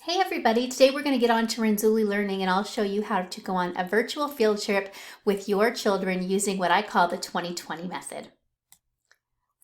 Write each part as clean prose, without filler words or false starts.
Hey everybody, today we're going to get on to Renzulli Learning and I'll show you how to go on a virtual field trip with your children using what I call the 2020 method.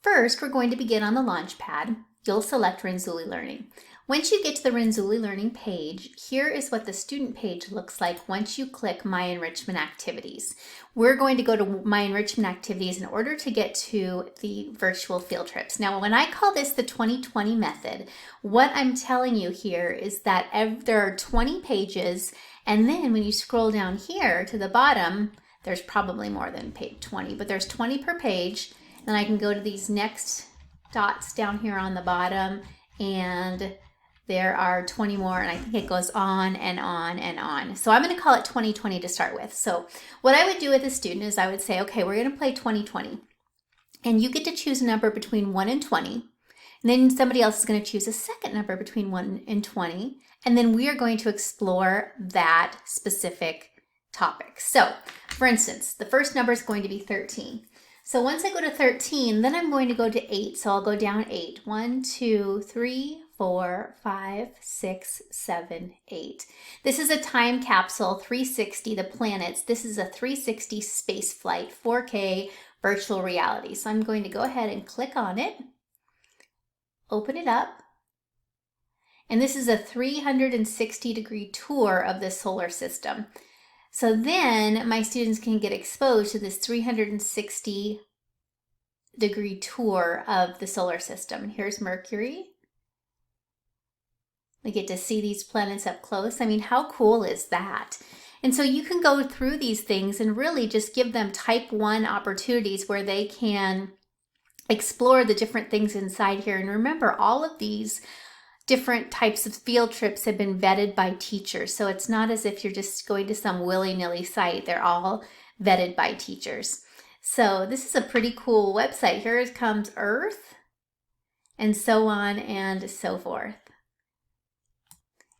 First, we're going to begin on the launch pad. You'll select Renzulli Learning. Once you get to the Renzulli Learning page, here is what the student page looks like once you click My Enrichment Activities. We're going to go to My Enrichment Activities in order to get to the virtual field trips. Now, when I call this the 2020 method, what I'm telling you here is that there are 20 pages, and then when you scroll down here to the bottom, there's probably more than page 20, but there's 20 per page. Then I can go to these next dots down here on the bottom, and there are 20 more, and I think it goes on and on and on. So I'm going to call it 2020 to start with. So what I would do with a student is I would say, okay, we're going to play 2020. And you get to choose a number between 1 and 20. And then somebody else is going to choose a second number between 1 and 20. And then we are going to explore that specific topic. So for instance, the first number is going to be 13. So once I go to 13, then I'm going to go to 8. So I'll go down 8. 1, 2, 3, 4, 5, 6, 7, 8. This is a time capsule, 360, the planets. This is a 360 space flight, 4K virtual reality. So I'm going to go ahead and click on it, open it up. And this is a 360-degree tour of the solar system. So then my students can get exposed to this 360-degree tour of the solar system. And here's Mercury. We get to see these planets up close. I mean, how cool is that? And so you can go through these things and really just give them type 1 opportunities where they can explore the different things inside here. And remember, all of these different types of field trips have been vetted by teachers. So it's not as if you're just going to some willy-nilly site. They're all vetted by teachers. So this is a pretty cool website. Here comes Earth, and so on and so forth.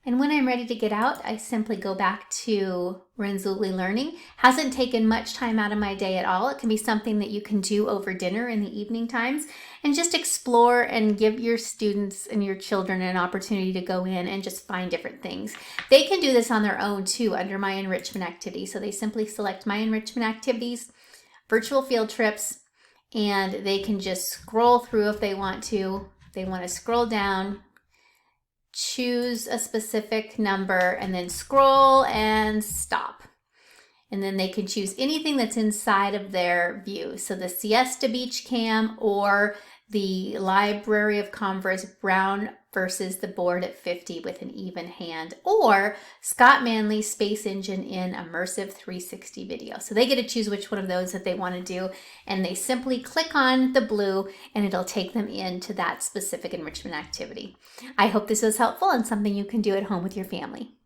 And when I'm ready to get out, I simply go back to Renzulli Learning. Hasn't taken much time out of my day at all. It can be something that you can do over dinner in the evening times and just explore and give your students and your children an opportunity to go in and just find different things. They can do this on their own too under My Enrichment Activities. So they simply select My Enrichment Activities, virtual field trips, and they can just scroll through if they want to. They want to scroll down, choose a specific number, and then scroll and stop. And then they can choose anything that's inside of their view. So the Siesta Beach Cam or the Library of Converse Brown versus the board at 50 with an even hand, or Scott Manley's Space Engine in Immersive 360 video. So they get to choose which one of those that they want to do, and they simply click on the blue and it'll take them into that specific enrichment activity. I hope this was helpful and something you can do at home with your family.